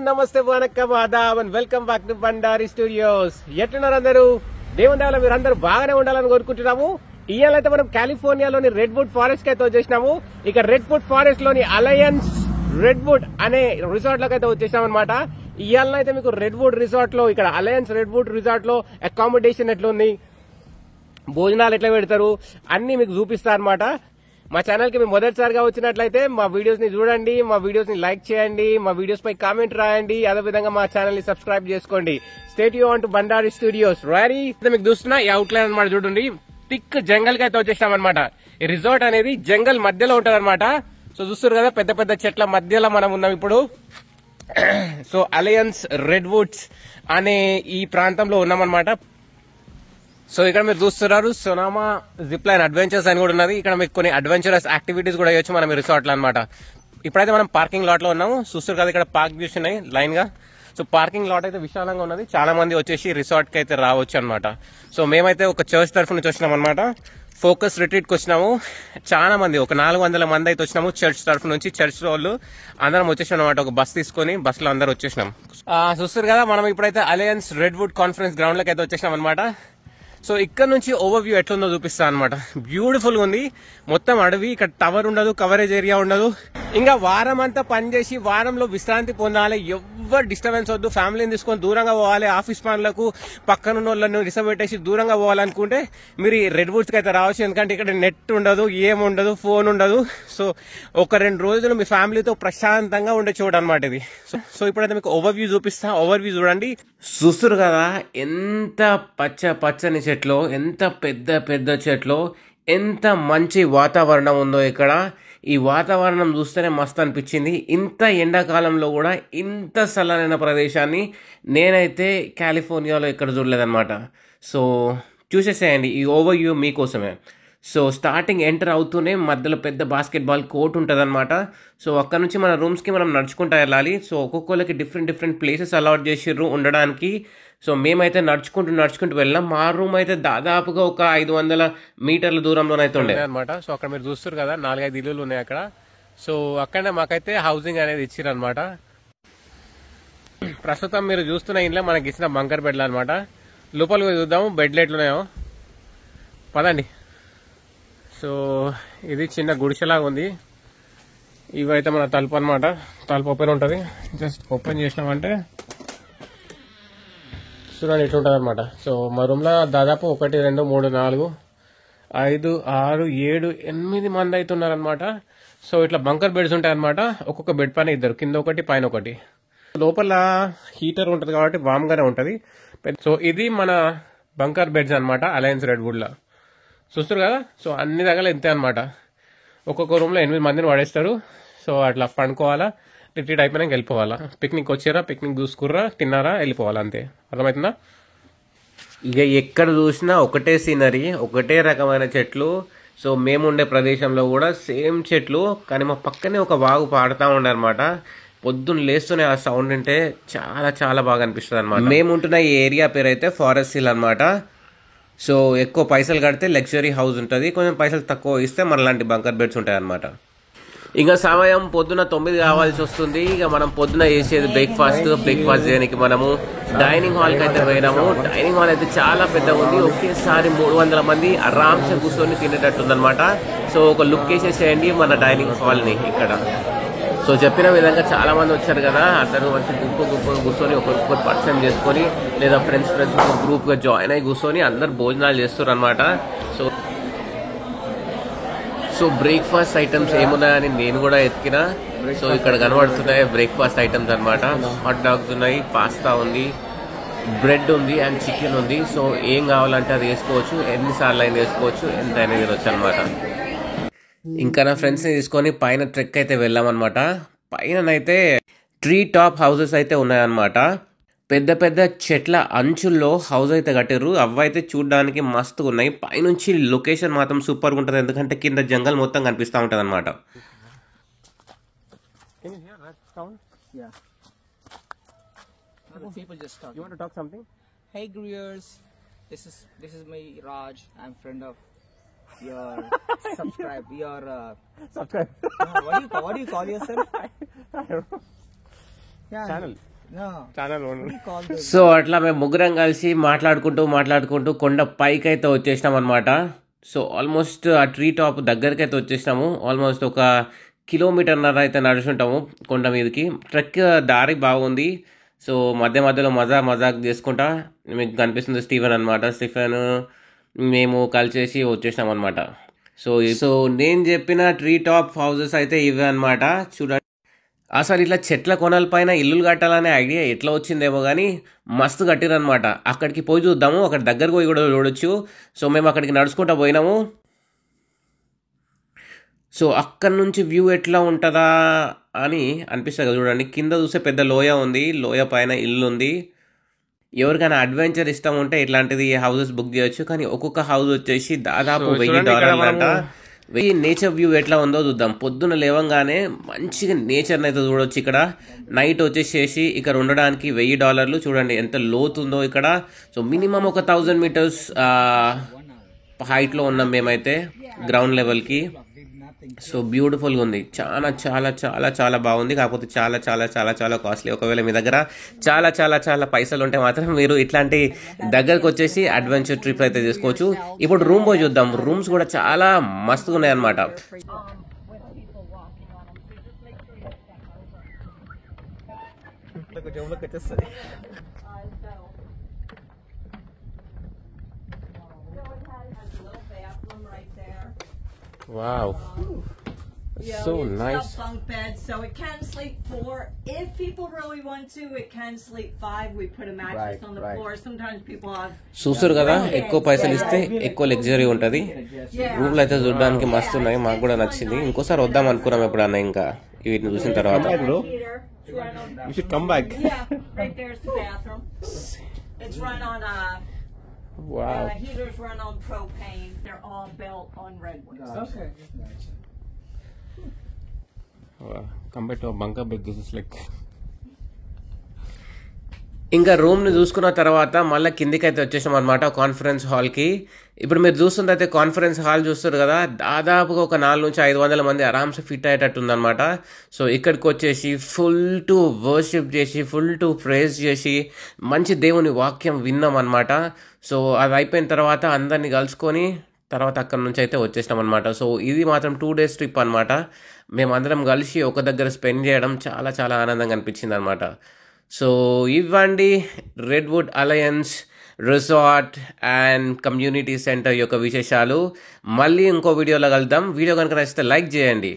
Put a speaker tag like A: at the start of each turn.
A: నమస్తే వనక్కం ఆదాబ్ and welcome back to Bandari studios. ఎట్లున్నారు అందరూ? దేవుని దయవల్ల మీరు అందరూ బాగానే ఉండాలని కోరుకుంటున్నాము. ఇవాళైతే మనం కాలిఫోర్నియాలోని రెడ్ వుడ్ ఫారెస్ట్ కి అయితే వచ్చేసినాము. ఇక రెడ్ వుడ్ ఫారెస్ట్ లోని అలయన్స్ రెడ్ వుడ్ అనే రిసార్ట్ లోకి అయితే వచ్చేసాం అనమాట. ఇవాళనైతే మీకు రెడ్ వుడ్ రిసార్ట్ లో, ఇక్కడ అలయన్స్ రెడ్ వుడ్ రిసార్ట్ లో అకామిడేషన్ ఎట్లుంది, భోజనాలు ఎట్లా పెడతారు అన్ని మీకు చూపిస్తా అనమాట. మా ఛానల్ కి మీరు మొదటిసారిగా వచ్చినట్లయితే మా వీడియోస్ ని చూడండి, మా వీడియోస్ ని లైక్ చేయండి, మా వీడియోస్ పై కామెంట్ రాయండి, అదే విధంగా మా ఛానల్ ని సబ్స్క్రైబ్ చేసుకోండి. స్టేట్ యూ ఆన్ టు బండారి స్టూడియోస్. రారీ మీకు చూస్తున్నా ఈ అవుట్ లైన్ అనమాట. చూడండి, థిక్ జంగల్ కి అయితే వచ్చేసాం అనమాట. ఈ రిసార్ట్ అనేది జంగల్ మధ్యలో ఉంటది అనమాట. సో చూస్తారు కదా, పెద్ద పెద్ద చెట్ల మధ్యలో మనం ఉన్నాం ఇప్పుడు. సో అలయన్స్ రెడ్ వుడ్స్ అనే ఈ ప్రాంతంలో ఉన్నామన్నమాట. సో ఇక్కడ మీరు చూస్తున్నారు సొనామా జిప్ లైన్ అడ్వెంచర్స్ అని కూడా ఉన్నది. ఇక్కడ మీకు కొన్ని అడ్వెంచరస్ యాక్టివిటీస్ కూడా చేయొచ్చు మనం ఈ రిసార్ట్ లో అనమాట. ఇప్పుడైతే మనం పార్కింగ్ లాట్ లో ఉన్నాము. చూస్తారు కదా, ఇక్కడ పార్క్ చేస్తున్నాయి లైన్ గా. సో పార్కింగ్ లాట్ అయితే విశాలంగా ఉన్నది. చాలా మంది వచ్చేసి రిసార్ట్ కి అయితే రావచ్చు అనమాట. సో మేమైతే ఒక చర్చ్ తరఫు నుంచి వచ్చినాం అనమాట. ఫోకస్ రిట్రీట్ కి వచ్చినాము. చాలా మంది, ఒక 400 మంది అయితే వచ్చినాము చర్చ్ తరఫు నుంచి. చర్చ్ వాళ్ళు అందరం వచ్చేసాం అనమాట. ఒక బస్ తీసుకొని బస్ లో అందరు వచ్చేసినాం. చూస్తారు కదా, మనం ఇప్పుడైతే alliance red would conference ground లోకి అయితే వచ్చేసినాం అనమాట. సో ఇక్కడ నుంచి ఓవర్ వ్యూ ఎట్లుందో చూపిస్తా అనమాట. బ్యూటిఫుల్ గా ఉంది. మొత్తం అడవి, ఇక్కడ టవర్ ఉండదు, కవరేజ్ ఏరియా ఉండదు. ఇంకా వారం అంతా పనిచేసి వారంలో విశ్రాంతి పొందాలి. ఎవరు డిస్టర్బెన్స్ వద్దు. ఫ్యామిలీని తీసుకొని దూరంగా పోవాలి. ఆఫీస్ పనులకు పక్కన వాళ్ళని రిసర్వ్ పెట్టేసి దూరంగా పోవాలనుకుంటే మీరు ఈ రెడ్ వుడ్స్ కి అయితే రావచ్చు. ఎందుకంటే ఇక్కడ నెట్ ఉండదు, ఏముండదు, ఫోన్ ఉండదు. సో ఒక 2 రోజులు మీ ఫ్యామిలీతో ప్రశాంతంగా ఉండే చోటు అనమాట ఇది. సో ఇప్పుడైతే మీకు ఓవర్ వ్యూ చూపిస్తా. ఓవర్ వ్యూ చూడండి. చూస్తారు కదా, ఎంత పచ్చని చెట్లు, ఎంత పెద్ద పెద్ద చెట్లు, ఎంత మంచి వాతావరణం ఉందో ఇక్కడ. ఈ వాతావరణం చూస్తేనే మస్తు అనిపించింది. ఇంత ఎండాకాలంలో కూడా ఇంత చల్లనైన ప్రదేశాన్ని నేనైతే కాలిఫోర్నియాలో ఎక్కడ చూడలేదన్నమాట. సో చూసేసేయండి, ఈ ఓవర్ వ్యూ మీకోసమే. సో స్టార్టింగ్ ఎంటర్ అవుతూనే మధ్యలో పెద్ద బాస్కెట్బాల్ కోర్ట్ ఉంటుంది అనమాట. సో అక్కడ నుంచి మన రూమ్స్కి మనం నడుచుకుంటూ వెళ్ళాలి. సో ఒక్కొక్కరికి డిఫరెంట్ ప్లేసెస్ అలాట్ చేసిర్రు ఉండడానికి. సో మేమైతే నడుచుకుంటూ వెళ్ళాం. మా రూమ్ అయితే దాదాపుగా ఒక 500 మీటర్ల దూరంలోనైతే ఉండే అనమాట. సో అక్కడ మీరు చూస్తారు కదా, 4-5 ఇల్లులు ఉన్నాయి అక్కడ. సో అక్కడనే మాకైతే హౌసింగ్ అనేది ఇచ్చిర్రు అనమాట. ప్రస్తుతం మీరు చూస్తున్న ఇంట్లో మనకి ఇచ్చిన బంకర్ బెడ్లు అనమాట. లోపలికి చూద్దాము బెడ్లు ఎట్లున్నాయో, పదండి. సో ఇది చిన్న గుడిసెలాగా ఉంది. ఇవైతే మన తలుపు అనమాట. తలుపు ఓపెన్ ఉంటుంది. జస్ట్ ఓపెన్ చేసినామంటే చూడండి ఎట్లుంటుంది అనమాట. సో మా రూమ్లో దాదాపు 1, 2, 3, 4, 5, 6, 7, 8 మంది అయితే ఉన్నారనమాట. సో ఇట్లా బంకర్ బెడ్స్ ఉంటాయి అనమాట. ఒక్కొక్క బెడ్ పైన 2, కింద ఒకటి పైన ఒకటి. లోపల హీటర్ ఉంటుంది కాబట్టి వామ్ గానే ఉంటుంది. సో ఇది మన బంకర్ బెడ్స్ అనమాట అలయన్స్ రెడ్ వుడ్ లో. చూస్తారు కదా, సో అన్ని దగ్గర ఇంతే అనమాట. ఒక్కొక్క రూమ్ లో 8 మందిని పడేస్తారు. సో అట్లా పండుకోవాలా, రిట్రీట్ అయిపోయినాక వెళ్ళిపోవాలా. పిక్నిక్ వచ్చారా, పిక్నిక్ చూసుకుర్రా, తిన్నారా, వెళ్ళిపోవాలా, అంతే. అర్థమవుతుందా? ఇక ఎక్కడ చూసినా ఒకటే సీనరీ, ఒకటే రకమైన చెట్లు. సో మేము ఉండే ప్రదేశంలో కూడా సేమ్ చెట్లు, కానీ మా పక్కనే ఒక వాగు పాడుతూ ఉండే అనమాట. పొద్దున్న లేస్తూనే ఆ సౌండ్ అంటే చాలా చాలా బాగా అనిపిస్తుంది అనమాట. మేము ఉంటున్న ఈ ఏరియా పేరు అయితే ఫారెస్ట్ హిల్ అనమాట. సో ఎక్కువ పైసలు కడితే లగ్జరీ హౌస్ ఉంటుంది, కొంచెం పైసలు తక్కువ ఇస్తే మనలాంటి బంకర్ బెడ్స్ ఉంటాయి అనమాట. ఇంకా సమయం పొద్దున 9 కావాల్సి వస్తుంది. ఇక మనం పొద్దున చేసేది బ్రేక్ఫాస్ట్ చేయడానికి మనము డైనింగ్ హాల్ కి అయితే పోయినాము. డైనింగ్ హాల్ అయితే చాలా పెద్దగా ఉంది. ఒకేసారి 300 మంది ఆరాంసే కూర్చొని తినేటట్టుంది అనమాట. సో ఒక లుక్ వేసేసేయండి మన డైనింగ్ హాల్ ని ఇక్కడ. సో చెప్పిన విధంగా చాలా మంది వచ్చారు కదా, అందరూ మంచి గుంపు కూర్చొని ఒకరికొకరు పరిచయం చేసుకొని, లేదా ఫ్రెండ్స్ ఒక గ్రూప్ గా జాయిన్ అయ్యి కూర్చొని అందరు భోజనాలు చేస్తారు అనమాట. సో బ్రేక్ఫాస్ట్ ఐటమ్స్ ఏమున్నాయని నేను కూడా ఎతికిన. సో ఇక్కడ కనబడుతున్నాయి బ్రేక్ఫాస్ట్ ఐటమ్స్ అనమాట. హాట్ డాగ్స్ ఉన్నాయి, పాస్తా ఉంది, బ్రెడ్ ఉంది అండ్ చికెన్ ఉంది. సో ఏం కావాలంటే అది వేసుకోవచ్చు, ఎన్నిసార్లు అయినా వేసుకోవచ్చు, ఎంతైనా తినొచ్చు అనమాట. ఇంకా నా ఫ్రెండ్స్ ని తీసుకొని పైన ట్రెక్ అయితే వెళ్ళామన్నమాట. పైననైతే ట్రీ టాప్ హౌసెస్ అయితే ఉన్నాయన్నమాట. పెద్ద పెద్ద చెట్ల అంచుల్లో హౌస్ అయితే కట్టారు. అవైతే చూడడానికి మస్తుగా ఉన్నాయి. పైనుంచి లొకేషన్ మాత్రం సూపర్ గా ఉంటుంది, ఎందుకంటే కింద జంగల్ మొత్తం కనిపిస్తూ ఉంటది అనమాట.
B: Hey Gruyers, this is my Raj. I'm friend of your subscribe.
A: Subscribe.
B: No, what do you call yourself?
A: Channel.
B: No.
A: Channel
B: What do you call this?
A: So అట్లా మేము ముగ్గురం కలిసి మాట్లాడుకుంటూ కొండ పైకి అయితే వచ్చేసినాం అనమాట. సో ఆల్మోస్ట్ ఆ ట్రీ టాప్ దగ్గరికి అయితే వచ్చేసినాము. ఆల్మోస్ట్ ఒక కిలోమీటర్న్నర అయితే నడుచుంటాము కొండ మీదకి. ట్రెక్ దారి బాగుంది. సో మధ్యలో మజాక్ చేసుకుంటా మీకు కనిపిస్తుంది స్టీఫెన్ అనమాట. స్టీఫెన్ మేము కలిసేసి వచ్చేసినాం అనమాట. సో నేను చెప్పిన ట్రీ టాప్ హౌసెస్ అయితే ఇవే అనమాట. చూడండి, అసలు ఇట్లా చెట్ల కొనల పైన ఇల్లులు కట్టాలనే ఐడియా ఎట్లా వచ్చిందేమో కానీ మస్తు కట్టిరనమాట. అక్కడికి పోయి చూద్దాము, అక్కడ దగ్గరకు పోయి కూడా చూడొచ్చు. సో మేము అక్కడికి నడుచుకుంటూ పోయినాము. సో అక్కడ నుంచి వ్యూ ఎట్లా ఉంటుందా అని అనిపిస్తుంది కదా. చూడండి, కింద చూస్తే పెద్ద లోయ ఉంది, లోయ పైన ఇల్లు ఉంది. ఎవరికైనా అడ్వెంచర్ ఇష్టం ఉంటే ఇట్లాంటిది హౌసెస్ బుక్ చేయొచ్చు. కానీ ఒక్కొక్క హౌస్ వచ్చేసి దాదాపు $1000 అంట. నేచర్ వ్యూ ఎట్లా ఉందో చూద్దాం. పొద్దున లేవంగానే మంచిగా నేచర్ని అయితే చూడొచ్చు. ఇక్కడ నైట్ వచ్చేసేసి ఇక్కడ ఉండడానికి $1000. చూడండి ఎంత లోతుందో ఇక్కడ. సో మినిమం ఒక 1000 మీటర్స్ హైట్లో ఉన్నాం మేమైతే గ్రౌండ్ లెవెల్కి. సో బ్యూటిఫుల్గా ఉంది, చాలా చాలా చాలా చాలా బాగుంది. కాకపోతే చాలా చాలా చాలా చాలా కాస్ట్లీ. ఒకవేళ మీ దగ్గర చాలా చాలా చాలా పైసలు ఉంటే మాత్రం మీరు ఇట్లాంటి దగ్గరకు వచ్చేసి అడ్వెంచర్ ట్రిప్ అయితే చేసుకోవచ్చు. ఇప్పుడు రూమ్ పోయి చూద్దాం. రూమ్స్ కూడా చాలా మస్తుగా ఉన్నాయి అనమాట. Wow.
C: Yeah,
A: So
C: it's
A: nice.
C: a bunk bed, so it can sleep 4. If people really want to, it can sleep 5. We put a mattress on the floor. Sometimes people have.
A: చూస్తారు కదా, ఎక్కువ పైసలు ఇస్తే ఎక్కువ లగ్జరీ ఉంటుంది. రూమ్లు అయితే చూడడానికి మస్తు ఉన్నాయి, మాకు కూడా నచ్చింది. ఇంకోసారి వద్దాం అనుకున్నాం ఎప్పుడన్నా ఇంకా వీటిని చూసిన తర్వాత. You should come back.
C: Yeah, right there's the bathroom. It's run on
A: Wow.
C: heaters run on propane. They're all built on redwood.
B: Okay.
A: Compared to a bunker bed, this is like. ఇంకా రూమ్ని చూసుకున్న తర్వాత మళ్ళీ కిందికి అయితే వచ్చేసాం అనమాట, conference హాల్కి. ఇప్పుడు మీరు చూస్తుంది అయితే కాన్ఫరెన్స్ హాల్ చూస్తారు కదా, దాదాపుగా ఒక 400 నుంచి 500 మంది ఆరామ్సే ఫిట్ అయ్యేటట్టు ఉందన్నమాట. సో ఇక్కడికి వచ్చేసి ఫుల్ టు వర్షిప్ చేసి, ఫుల్ టు ప్రేజ్ చేసి, మంచి దేవుని వాక్యం విన్నాం అనమాట. సో అది అయిపోయిన తర్వాత అందరినీ కలుసుకొని తర్వాత అక్కడ నుంచి అయితే వచ్చేసినాం అనమాట. సో ఇది మాత్రం 2 days ట్రిప్ అనమాట. మేమందరం కలిసి ఒక దగ్గర స్పెండ్ చేయడం చాలా చాలా ఆనందంగా అనిపించింది అనమాట. సో ఇవ్వండి redwood alliance resort and community centre యొక్క విశేషాలు. మళ్ళీ ఇంకో వీడియోలో కలుద్దాం. వీడియో కనుక నచ్చితే లైక్ చేయండి.